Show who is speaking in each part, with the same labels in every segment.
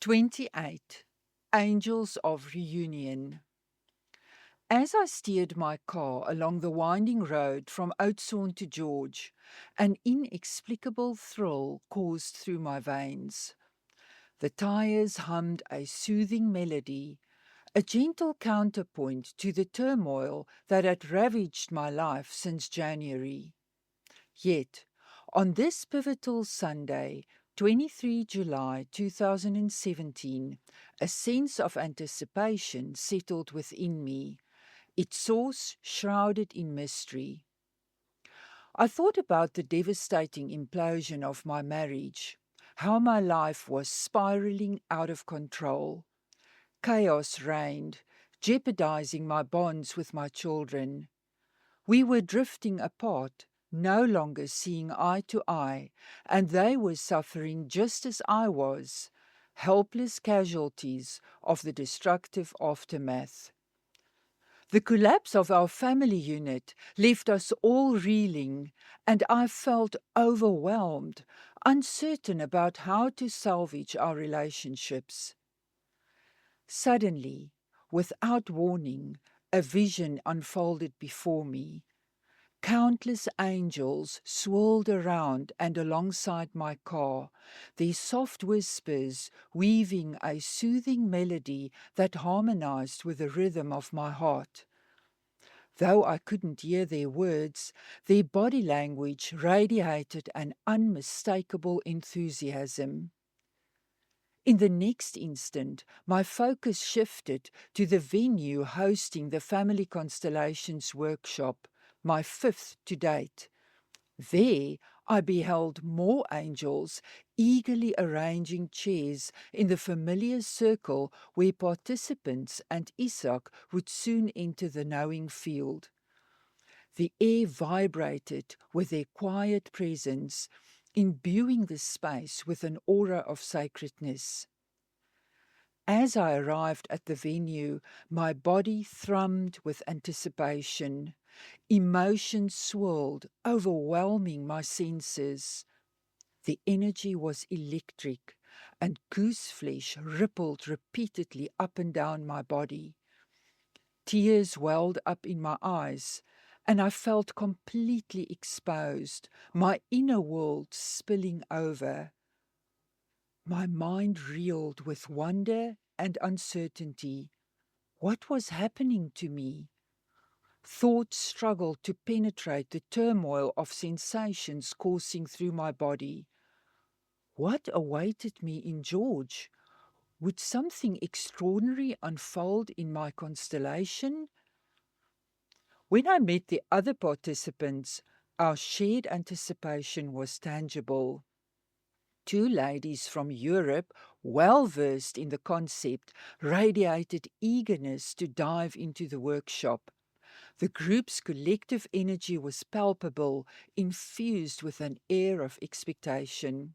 Speaker 1: 28. Angels of Reunion. As I steered my car along the winding road from Oudtshoorn to George, an inexplicable thrill coursed through my veins. The tires hummed a soothing melody, a gentle counterpoint to the turmoil that had ravaged my life since January. Yet, on this pivotal Sunday, 23 July 2017, a sense of anticipation settled within me, its source shrouded in mystery. I thought about the devastating implosion of my marriage, how my life was spiraling out of control. Chaos reigned, jeopardizing my bonds with my children. We were drifting apart, no longer seeing eye to eye, and they were suffering just as I was, helpless casualties of the destructive aftermath. The collapse of our family unit left us all reeling, and I felt overwhelmed, uncertain about how to salvage our relationships. Suddenly, without warning, a vision unfolded before me. Countless angels swirled around and alongside my car, their soft whispers weaving a soothing melody that harmonized with the rhythm of my heart. Though I couldn't hear their words, their body language radiated an unmistakable enthusiasm. In the next instant, my focus shifted to the venue hosting the Family Constellations workshop, my 5th to date. There, I beheld more angels eagerly arranging chairs in the familiar circle where participants and Isak would soon enter the knowing field. The air vibrated with their quiet presence, imbuing the space with an aura of sacredness. As I arrived at the venue, my body thrummed with anticipation. Emotions swirled, overwhelming my senses. The energy was electric, and gooseflesh rippled repeatedly up and down my body. Tears welled up in my eyes, and I felt completely exposed, my inner world spilling over. My mind reeled with wonder and uncertainty. What was happening to me? Thoughts struggled to penetrate the turmoil of sensations coursing through my body. What awaited me in George? Would something extraordinary unfold in my constellation? When I met the other participants, our shared anticipation was tangible. Two ladies from Europe, well versed in the concept, radiated eagerness to dive into the workshop. The group's collective energy was palpable, infused with an air of expectation.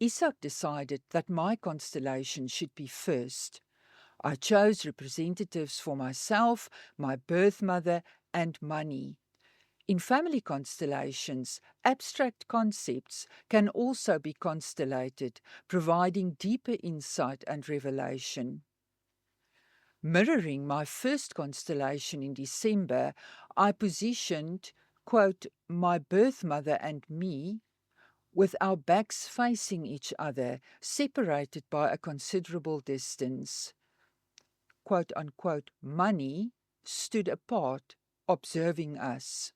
Speaker 1: Isak decided that my constellation should be first. I chose representatives for myself, my birth mother, and money. In family constellations, abstract concepts can also be constellated, providing deeper insight and revelation. Mirroring my first constellation in December, I positioned, quote, my birth mother and me, with our backs facing each other, separated by a considerable distance. Quote unquote, money stood apart, observing us.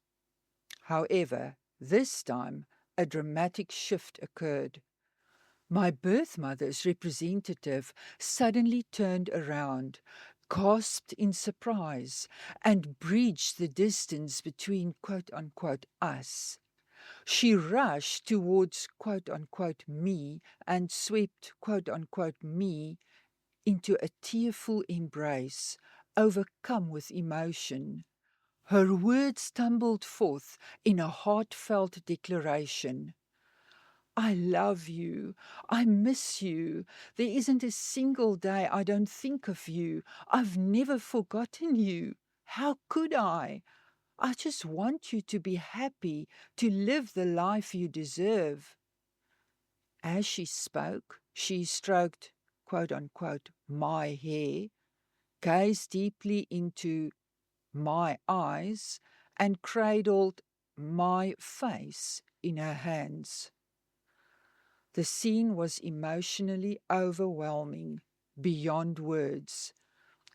Speaker 1: However, this time a dramatic shift occurred. My birth mother's representative suddenly turned around, gasped in surprise, and bridged the distance between quote unquote us. She rushed towards quote unquote me and swept quote unquote me into a tearful embrace, overcome with emotion. Her words tumbled forth in a heartfelt declaration. I love you. I miss you. There isn't a single day I don't think of you. I've never forgotten you. How could I? I just want you to be happy, to live the life you deserve. As she spoke, she stroked quote-unquote, my hair, gazed deeply into my eyes, and cradled my face in her hands. The scene was emotionally overwhelming, beyond words.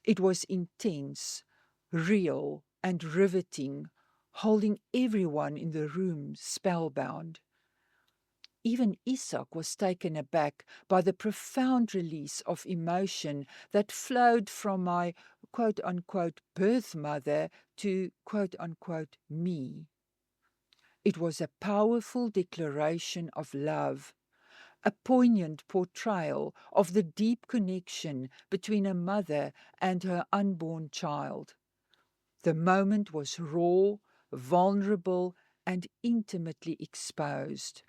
Speaker 1: It was intense, real, and riveting, holding everyone in the room spellbound. Even Isak was taken aback by the profound release of emotion that flowed from my quote-unquote birth mother to quote-unquote me. It was a powerful declaration of love, a poignant portrayal of the deep connection between a mother and her unborn child. The moment was raw, vulnerable, and intimately exposed,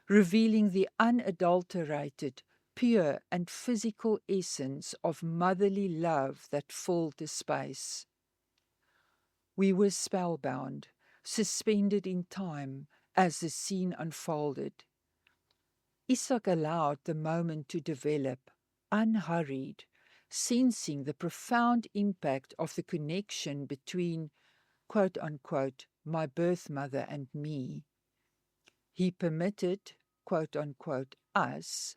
Speaker 1: revealing the unadulterated, pure, and physical essence of motherly love that filled the space. We were spellbound, suspended in time as the scene unfolded. Isak allowed the moment to develop, unhurried, sensing the profound impact of the connection between, quote-unquote, my birth mother and me. He permitted, quote-unquote, us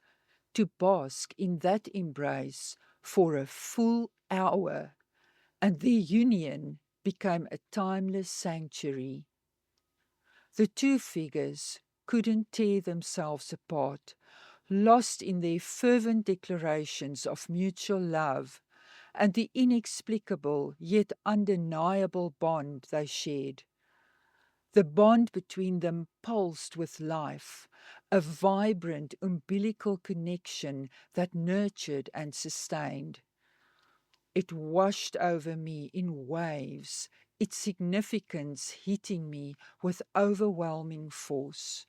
Speaker 1: to bask in that embrace for a full hour, and their union became a timeless sanctuary. The two figures couldn't tear themselves apart, lost in their fervent declarations of mutual love and the inexplicable yet undeniable bond they shared. The bond between them pulsed with life, a vibrant umbilical connection that nurtured and sustained. It washed over me in waves, its significance hitting me with overwhelming force.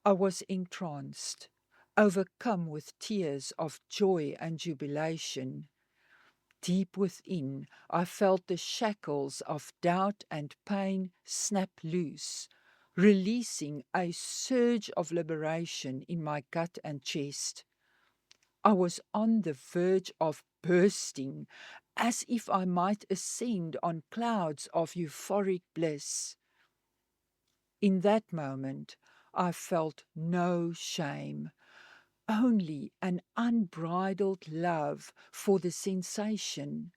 Speaker 1: I was entranced, overcome with tears of joy and jubilation. Deep within, I felt the shackles of doubt and pain snap loose, releasing a surge of liberation in my gut and chest. I was on the verge of bursting, as if I might ascend on clouds of euphoric bliss. In that moment, I felt no shame, only an unbridled love for the sensation,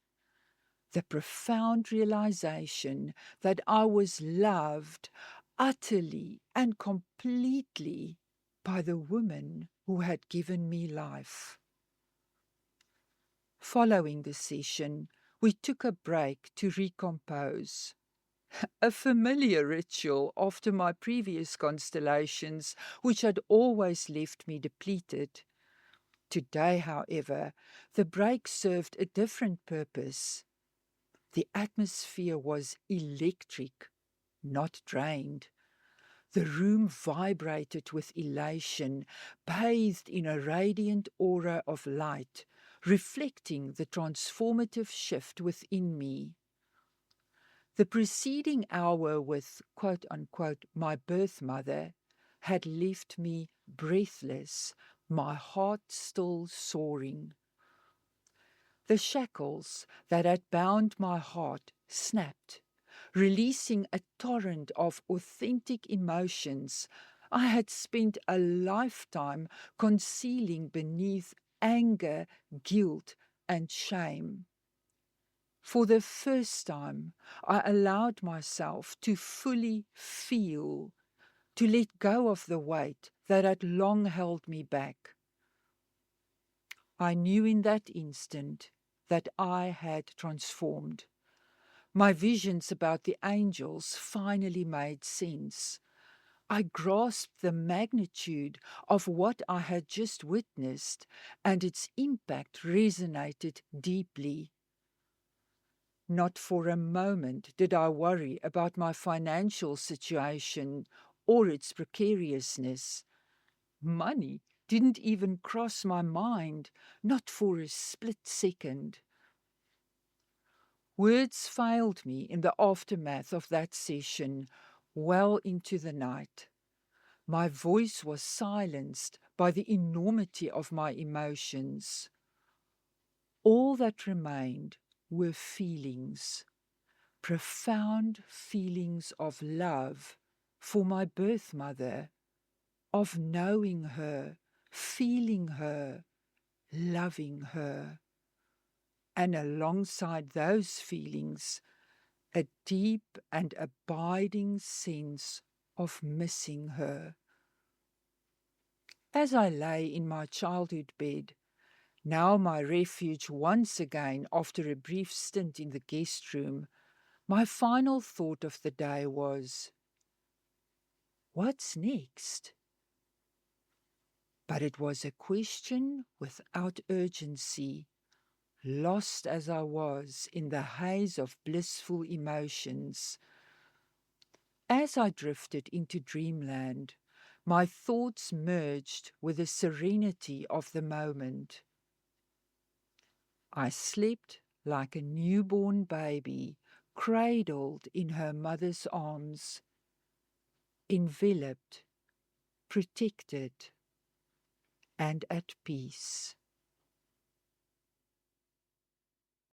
Speaker 1: the profound realization that I was loved utterly and completely by the woman who had given me life. Following the session, we took a break to recompose. A familiar ritual after my previous constellations, which had always left me depleted. Today, however, the break served a different purpose. The atmosphere was electric, not drained. The room vibrated with elation, bathed in a radiant aura of light, reflecting the transformative shift within me. The preceding hour with, quote-unquote, my birth mother had left me breathless, my heart still soaring. The shackles that had bound my heart snapped, releasing a torrent of authentic emotions I had spent a lifetime concealing beneath anger, guilt, and shame. For the first time, I allowed myself to fully feel, to let go of the weight that had long held me back. I knew in that instant that I had transformed. My visions about the angels finally made sense. I grasped the magnitude of what I had just witnessed, and its impact resonated deeply. Not for a moment did I worry about my financial situation or its precariousness. Money didn't even cross my mind, not for a split second. Words failed me in the aftermath of that session, well into the night. My voice was silenced by the enormity of my emotions. All that remained were feelings, profound feelings of love for my birth mother, of knowing her, feeling her, loving her, and alongside those feelings, a deep and abiding sense of missing her. As I lay in my childhood bed, now my refuge once again after a brief stint in the guest room, my final thought of the day was, what's next? But it was a question without urgency, lost as I was in the haze of blissful emotions. As I drifted into dreamland, my thoughts merged with the serenity of the moment. I slept like a newborn baby, cradled in her mother's arms, enveloped, protected, and at peace.